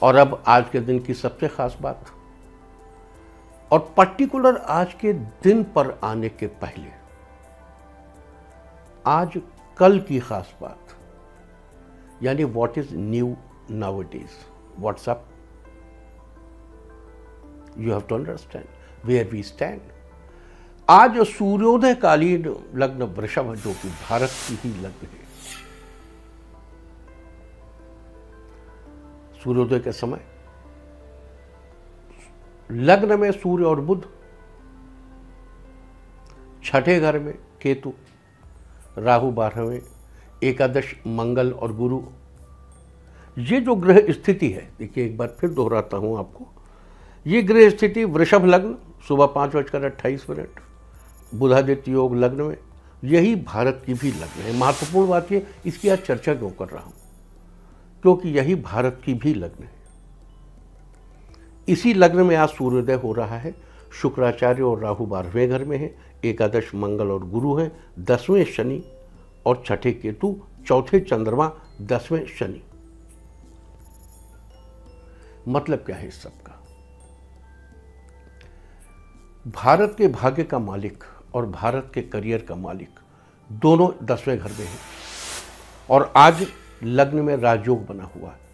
और अब आज के दिन की सबसे खास बात, और पर्टिकुलर आज के दिन पर आने के पहले आज कल की खास बात, यानी what is new nowadays, what's up, you have to understand where we stand. आज सूर्योदय कालीन लग्न वृषभ, जो कि भारत की ही लग्न है। सूर्योदय के समय लग्न में सूर्य और बुध, छठे घर में केतु, राहु 12वें, एकादश मंगल और गुरु। ये जो ग्रह स्थिति है, देखिए एक बार फिर दोहराता हूं आपको, ये ग्रह स्थिति वृषभ लग्न सुबह 5:28, बुधादित्य योग लग्न में, यही भारत की भी लग्न है। महत्वपूर्ण बात ये, इसकी आज चर्चा क्यों कर रहा हूं, क्योंकि यही भारत की भी लग्न है। इसी लग्न में आज सूर्योदय हो रहा है। शुक्राचार्य और राहु 12वें घर में है, एकादश मंगल और गुरु हैं, 10वें शनि और छठे केतु, चौथे चंद्रमा, 10वें शनि। मतलब क्या है इस सबका? भारत के भाग्य का मालिक और भारत के करियर का मालिक दोनों 10वें घर में हैं और आज लग्न में राजयोग बना हुआ है।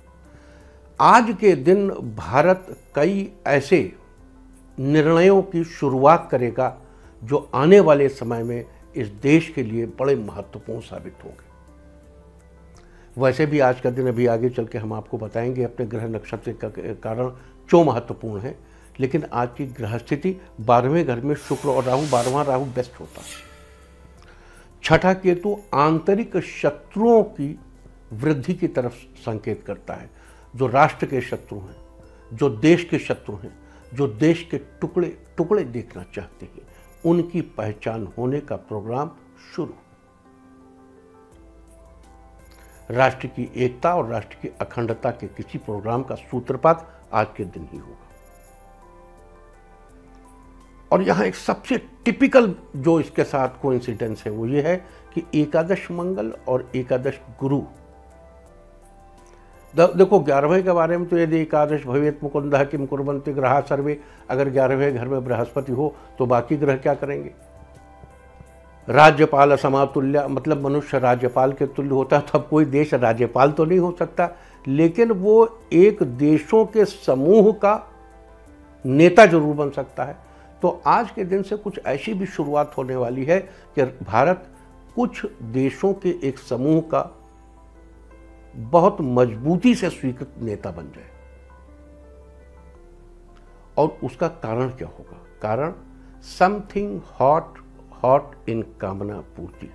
आज के दिन भारत कई ऐसे निर्णयों की शुरुआत करेगा जो आने वाले समय में इस देश के लिए बड़े महत्वपूर्ण साबित होंगे। वैसे भी आज का दिन अभी आगे चल के हम आपको बताएंगे अपने ग्रह नक्षत्र के कारण क्यों महत्वपूर्ण है, लेकिन आज की ग्रह स्थिति 12वें घर में शुक्र और राहु, 12वां राहु बेस्ट होता है। छठा केतु आंतरिक शत्रुओं की वृद्धि की तरफ संकेत करता है। जो राष्ट्र के शत्रु हैं, जो देश के शत्रु हैं, जो देश के टुकड़े टुकड़े देखना चाहते हैं, उनकी पहचान होने का प्रोग्राम शुरू। राष्ट्र की एकता और राष्ट्र की अखंडता के किसी प्रोग्राम का सूत्रपात आज के दिन ही होगा। और यहां एक सबसे टिपिकल जो इसके साथ कोइंसिडेंस है वो ये है कि एकादश मंगल और एकादश गुरु। देखो 11वें के बारे में तो यदि एकादश भवेत मुकुंदः किम कुर्वन्ति ग्रहा सर्वे, अगर 11वें घर में बृहस्पति हो तो बाकी ग्रह क्या करेंगे? राज्यपाल समातुल्य, मतलब मनुष्य राज्यपाल के तुल्य होता है, तब कोई देश राज्यपाल तो नहीं हो सकता, लेकिन वो एक देशों के समूह का नेता जरूर बन सकता है। तो आज के दिन से कुछ ऐसी भी शुरुआत होने वाली है कि भारत कुछ देशों के एक समूह का बहुत मजबूती से स्वीकृत नेता बन जाए। और उसका कारण क्या होगा? कारण समथिंग हॉट हॉट इन कामना पूर्ति।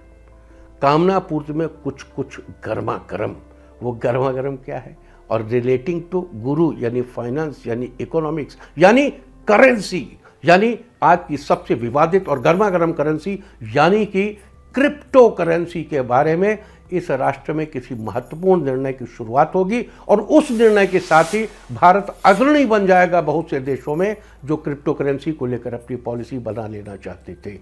कामना पूर्ति में कुछ कुछ गर्मा गर्म। वो गर्मा गर्म क्या है? और रिलेटिंग टू गुरु, यानी फाइनेंस, यानी इकोनॉमिक्स, यानी करेंसी, यानी आज की सबसे विवादित और गर्मा गर्म करेंसी यानी कि क्रिप्टो करेंसी के बारे में इस राष्ट्र में किसी महत्वपूर्ण निर्णय की शुरुआत होगी। और उस निर्णय के साथ ही भारत अग्रणी बन जाएगा बहुत से देशों में जो क्रिप्टो करेंसी को लेकर अपनी पॉलिसी बना लेना चाहते थे।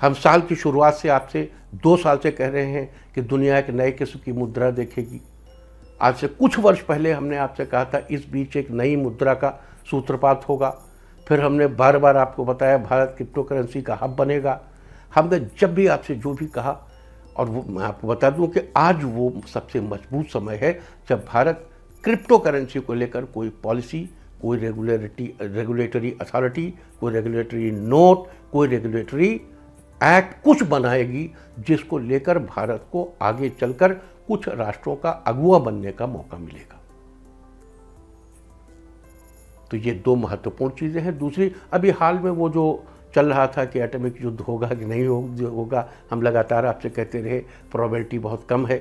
हम साल की शुरुआत से आपसे 2 साल से कह रहे हैं कि दुनिया एक नए किस्म की मुद्रा देखेगी। आज से कुछ वर्ष पहले हमने आपसे कहा था इस बीच एक नई मुद्रा का सूत्रपात होगा। फिर हमने बार बार आपको बताया भारत क्रिप्टो करेंसी का हब बनेगा। हमने जब भी आपसे जो भी कहा, और वो मैं आपको बता दूं कि आज वो सबसे मजबूत समय है जब भारत क्रिप्टो करेंसी को लेकर कोई पॉलिसी, कोई रेगुलेटरी अथॉरिटी, कोई रेगुलेटरी नोट, कोई रेगुलेटरी एक्ट कुछ बनाएगी जिसको लेकर भारत को आगे चलकर कुछ राष्ट्रों का अगुवा बनने का मौका मिलेगा। तो ये 2 महत्वपूर्ण चीज़ें हैं। दूसरी, अभी हाल में वो जो चल रहा था कि एटॉमिक युद्ध होगा कि नहीं होगा, हम लगातार आपसे कहते रहे प्रोबेबिलिटी बहुत कम है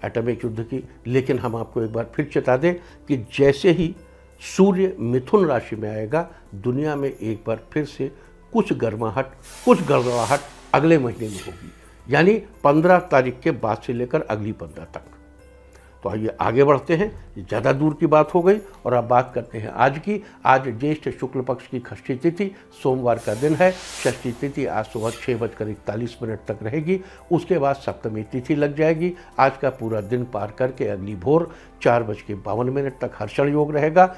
एटॉमिक युद्ध की, लेकिन हम आपको एक बार फिर चेता दें कि जैसे ही सूर्य मिथुन राशि में आएगा, दुनिया में एक बार फिर से कुछ गड़बड़ाहट अगले महीने में होगी, यानी 15 तारीख के बाद से लेकर अगली 15 तक। तो आइए आगे बढ़ते हैं, ज़्यादा दूर की बात हो गई और अब बात करते हैं आज की। आज ज्येष्ठ शुक्ल पक्ष की षष्ठी तिथि सोमवार का दिन है। षष्ठी तिथि आज सुबह 6:41 तक रहेगी। उसके बाद सप्तमी तिथि लग जाएगी। आज का पूरा दिन पार करके अगली भोर 4:52 तक हर्षण योग रहेगा।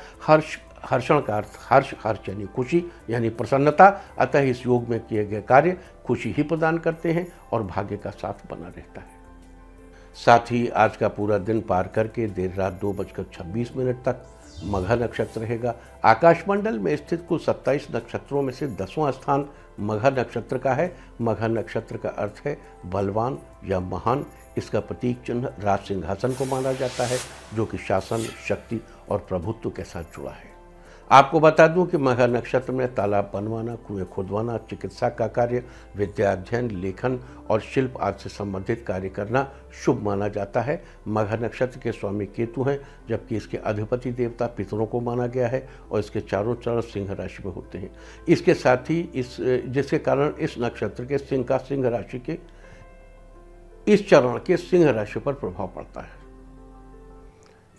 हर्षण का अर्थ हर्ष यानी खुशी यानी प्रसन्नता। अतः इस योग में किए गए कार्य खुशी ही प्रदान करते हैं और भाग्य का साथ बना रहता है। साथ ही आज का पूरा दिन पार करके देर रात 2:26 तक मघा नक्षत्र रहेगा। आकाशमंडल में स्थित कुल 27 नक्षत्रों में से 10वां स्थान मघा नक्षत्र का है। मघा नक्षत्र का अर्थ है बलवान या महान। इसका प्रतीक चिन्ह राज सिंहासन को माना जाता है, जो कि शासन, शक्ति और प्रभुत्व के साथ जुड़ा है। आपको बता दूं कि मघा नक्षत्र में तालाब बनवाना, कुएं खुदवाना, चिकित्सा का कार्य, विद्या अध्ययन, लेखन और शिल्प आदि से संबंधित कार्य करना शुभ माना जाता है। मघा नक्षत्र के स्वामी केतु हैं, जबकि इसके अधिपति देवता पितरों को माना गया है और इसके चारों चरण सिंह राशि में होते हैं। इसके साथ ही जिसके कारण इस नक्षत्र के सिंह राशि के इस चरण के सिंह राशि पर प्रभाव पड़ता है।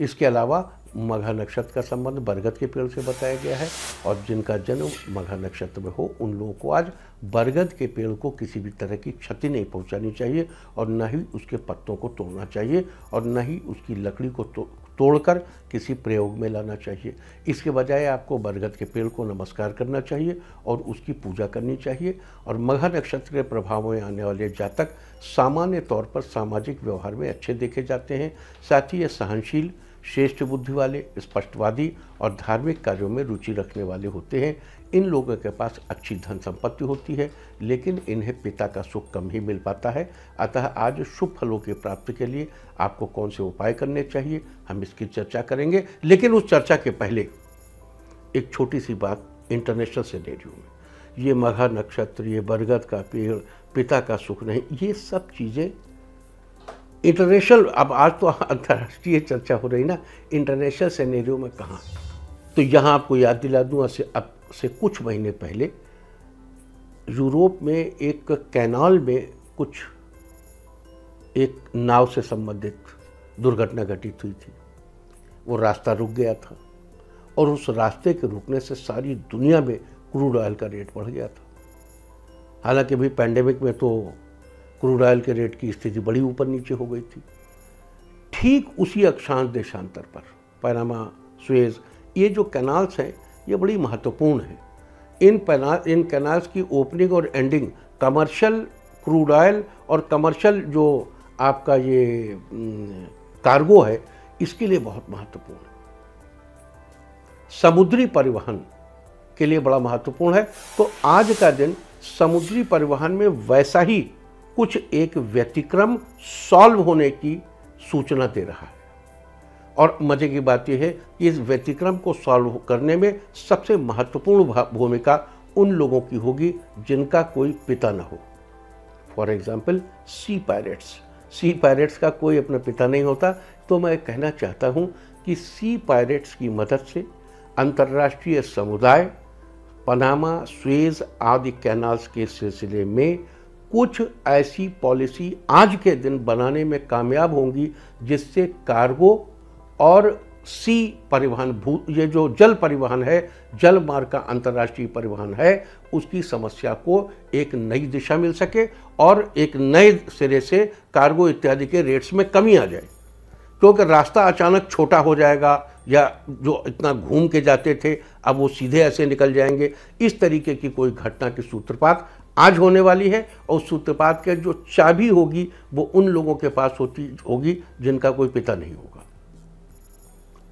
इसके अलावा मघा नक्षत्र का संबंध बरगद के पेड़ से बताया गया है और जिनका जन्म मघा नक्षत्र में हो उन लोगों को आज बरगद के पेड़ को किसी भी तरह की क्षति नहीं पहुंचानी चाहिए और न ही उसके पत्तों को तोड़ना चाहिए और न ही उसकी लकड़ी को तोड़कर किसी प्रयोग में लाना चाहिए। इसके बजाय आपको बरगद के पेड़ को नमस्कार करना चाहिए और उसकी पूजा करनी चाहिए। और मघा नक्षत्र के प्रभाव में आने वाले जातक सामान्य तौर पर सामाजिक व्यवहार में अच्छे देखे जाते हैं। साथ ही ये सहनशील, श्रेष्ठ बुद्धि वाले, स्पष्टवादी और धार्मिक कार्यों में रुचि रखने वाले होते हैं। इन लोगों के पास अच्छी धन संपत्ति होती है, लेकिन इन्हें पिता का सुख कम ही मिल पाता है। अतः आज शुभ फलों की प्राप्ति के लिए आपको कौन से उपाय करने चाहिए, हम इसकी चर्चा करेंगे। लेकिन उस चर्चा के पहले एक छोटी सी बात इंटरनेशनल सिनेरियो में, ये मघा नक्षत्र, ये बरगद का पेड़, पिता का सुख नहीं, ये सब चीज़ें इंटरनेशनल, अब आज तो अंतर्राष्ट्रीय चर्चा हो रही ना, इंटरनेशनल सिनेरियो में कहाँ। तो यहाँ आपको याद दिला दूँ, अब से कुछ महीने पहले यूरोप में एक कैनाल में एक नाव से संबंधित दुर्घटना घटित हुई थी। वो रास्ता रुक गया था और उस रास्ते के रुकने से सारी दुनिया में क्रूड ऑयल का रेट बढ़ गया था। हालांकि भी पैंडेमिक में तो क्रूड ऑयल के रेट की स्थिति बड़ी ऊपर नीचे हो गई थी। ठीक उसी अक्षांश देशांतर पर पनामा, सुएज, ये जो कैनाल्स हैं ये बड़ी महत्वपूर्ण हैं। इन कैनाल्स की ओपनिंग और एंडिंग कमर्शियल क्रूड ऑयल और कमर्शियल जो आपका ये कार्गो है, इसके लिए बहुत महत्वपूर्ण है। समुद्री परिवहन के लिए बड़ा महत्वपूर्ण है। तो आज का दिन समुद्री परिवहन में वैसा ही कुछ एक व्यतिक्रम सॉल्व होने की सूचना दे रहा है। और मजे की बात यह है कि इस व्यतिक्रम को सॉल्व करने में सबसे महत्वपूर्ण भूमिका उन लोगों की होगी जिनका कोई पिता न हो। फॉर एग्जाम्पल सी पायरेट्स का कोई अपना पिता नहीं होता। तो मैं कहना चाहता हूँ कि सी पायरेट्स की मदद से अंतर्राष्ट्रीय समुदाय पनामा, सुएज आदि कैनाल्स के सिलसिले में कुछ ऐसी पॉलिसी आज के दिन बनाने में कामयाब होंगी जिससे कार्गो और सी परिवहन, ये जो जल परिवहन है, जल मार्ग का अंतर्राष्ट्रीय परिवहन है, उसकी समस्या को एक नई दिशा मिल सके और एक नए सिरे से कार्गो इत्यादि के रेट्स में कमी आ जाए। क्योंकि रास्ता अचानक छोटा हो जाएगा या जो इतना घूम के जाते थे अब वो सीधे ऐसे निकल जाएंगे। इस तरीके की कोई घटना की सूत्रपात आज होने वाली है और सूत्रपात के जो चाबी होगी वो उन लोगों के पास होगी जिनका कोई पिता नहीं होगा।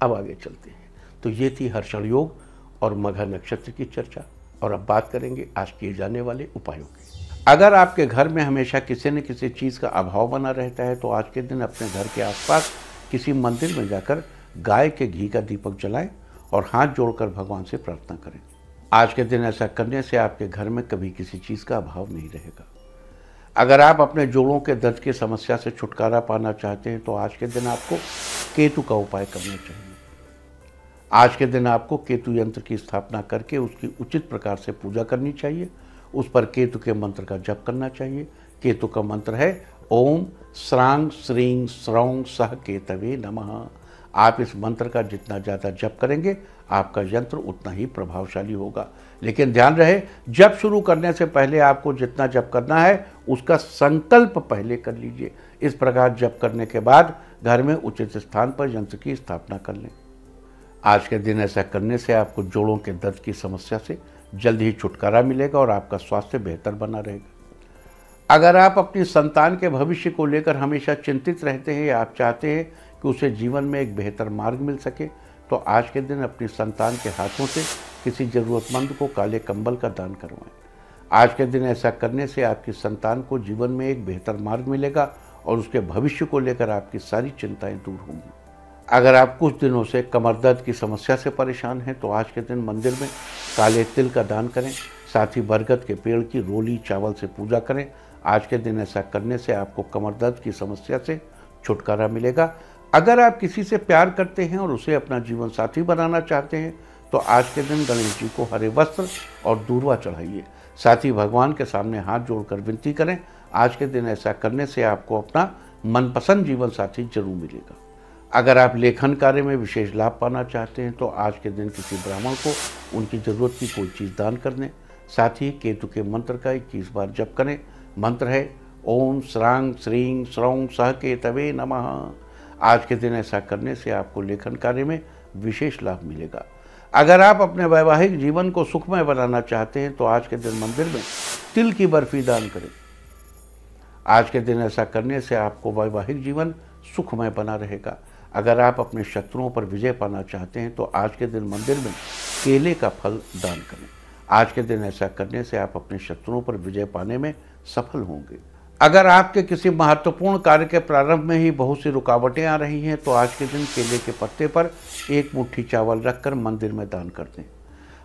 अब आगे चलते हैं। तो ये थी हर्षण योग और मघा नक्षत्र की चर्चा। और अब बात करेंगे आज किए जाने वाले उपायों की। अगर आपके घर में हमेशा किसी न किसी चीज़ का अभाव बना रहता है तो आज के दिन अपने घर के आसपास किसी मंदिर में जाकर गाय के घी का दीपक जलाएं और हाथ जोड़कर भगवान से प्रार्थना करें। आज के दिन ऐसा करने से आपके घर में कभी किसी चीज़ का अभाव नहीं रहेगा। अगर आप अपने जोड़ों के दर्द की समस्या से छुटकारा पाना चाहते हैं तो आज के दिन आपको केतु का उपाय करना चाहिए। आज के दिन आपको केतु यंत्र की स्थापना करके उसकी उचित प्रकार से पूजा करनी चाहिए। उस पर केतु के मंत्र का जप करना चाहिए। केतु का मंत्र है ओम श्रांग श्रीं श्रौं सह केतवे नमः। आप इस मंत्र का जितना ज़्यादा जप करेंगे आपका यंत्र उतना ही प्रभावशाली होगा। लेकिन ध्यान रहे, जप शुरू करने से पहले आपको जितना जप करना है उसका संकल्प पहले कर लीजिए। इस प्रकार जप करने के बाद घर में उचित स्थान पर यंत्र की स्थापना कर लें। आज के दिन ऐसा करने से आपको जोड़ों के दर्द की समस्या से जल्द ही छुटकारा मिलेगा और आपका स्वास्थ्य बेहतर बना रहेगा। अगर आप अपनी संतान के भविष्य को लेकर हमेशा चिंतित रहते हैं या आप चाहते हैं कि उसे जीवन में एक बेहतर मार्ग मिल सके, तो आज के दिन अपनी संतान के हाथों से किसी ज़रूरतमंद को काले कंबल का दान करवाएं। आज के दिन ऐसा करने से आपकी संतान को जीवन में एक बेहतर मार्ग मिलेगा और उसके भविष्य को लेकर आपकी सारी चिंताएं दूर होंगी। अगर आप कुछ दिनों से कमर दर्द की समस्या से परेशान हैं तो आज के दिन मंदिर में काले तिल का दान करें। साथ ही बरगद के पेड़ की रोली चावल से पूजा करें। आज के दिन ऐसा करने से आपको कमर दर्द की समस्या से छुटकारा मिलेगा। अगर आप किसी से प्यार करते हैं और उसे अपना जीवन साथी बनाना चाहते हैं तो आज के दिन गणेश जी को हरे वस्त्र और दूर्वा चढ़ाइए। साथ ही भगवान के सामने हाथ जोड़कर विनती करें। आज के दिन ऐसा करने से आपको अपना मनपसंद जीवन साथी जरूर मिलेगा। अगर आप लेखन कार्य में विशेष लाभ पाना चाहते हैं तो आज के दिन किसी ब्राह्मण को उनकी ज़रूरत की कोई चीज़ दान कर दें। साथ ही केतु के मंत्र का 21 बार जप करें। मंत्र है ओम श्रांग श्रीं श्रौं सह केतवे नमः। आज के दिन ऐसा करने से आपको लेखन कार्य में विशेष लाभ मिलेगा। अगर आप अपने वैवाहिक जीवन को सुखमय बनाना चाहते हैं तो आज के दिन मंदिर में तिल की बर्फी दान करें। आज के दिन ऐसा करने से आपको वैवाहिक जीवन सुखमय बना रहेगा। अगर आप अपने शत्रुओं पर विजय पाना चाहते हैं तो आज के दिन मंदिर में केले का फल दान करें। आज के दिन ऐसा करने से आप अपने शत्रुओं पर विजय पाने में सफल होंगे। अगर आपके किसी महत्वपूर्ण कार्य के प्रारंभ में ही बहुत सी रुकावटें आ रही हैं तो आज के दिन केले के पत्ते पर एक मुट्ठी चावल रखकर मंदिर में दान कर दें।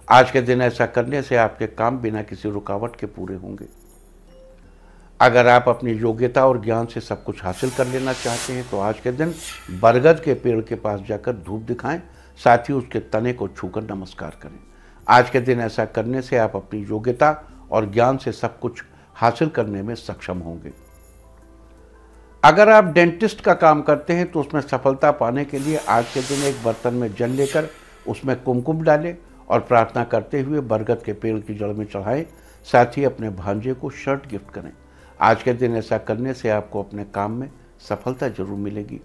आज के दिन ऐसा करने से आपके काम बिना किसी रुकावट के पूरे होंगे। अगर आप अपनी योग्यता और ज्ञान से सब कुछ हासिल कर लेना चाहते हैं तो आज के दिन बरगद के पेड़ के पास जाकर धूप दिखाएं। साथ ही उसके तने को छूकर नमस्कार करें। आज के दिन ऐसा करने से आप अपनी योग्यता और ज्ञान से सब कुछ हासिल करने में सक्षम होंगे। अगर आप डेंटिस्ट का काम करते हैं तो उसमें सफलता पाने के लिए आज के दिन एक बर्तन में जल लेकर उसमें कुमकुम डालें और प्रार्थना करते हुए बरगद के पेड़ की जड़ में चढ़ाएं। साथ ही अपने भांजे को शर्ट गिफ्ट करें। आज के दिन ऐसा करने से आपको अपने काम में सफलता जरूर मिलेगी।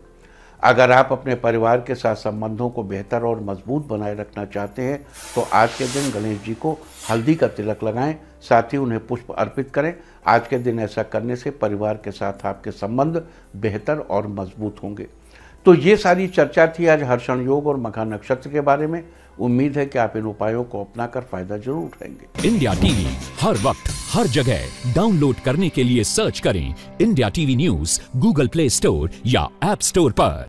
अगर आप अपने परिवार के साथ संबंधों को बेहतर और मजबूत बनाए रखना चाहते हैं तो आज के दिन गणेश जी को हल्दी का तिलक लगाएं। साथ ही उन्हें पुष्प अर्पित करें। आज के दिन ऐसा करने से परिवार के साथ आपके संबंध बेहतर और मजबूत होंगे। तो ये सारी चर्चा थी आज हर्षण योग और मघा नक्षत्र के बारे में। उम्मीद है कि आप इन उपायों को अपनाकर फायदा जरूर उठाएंगे। इंडिया टीवी हर वक्त हर जगह डाउनलोड करने के लिए सर्च करें India TV news Google play store या ऐप स्टोर पर।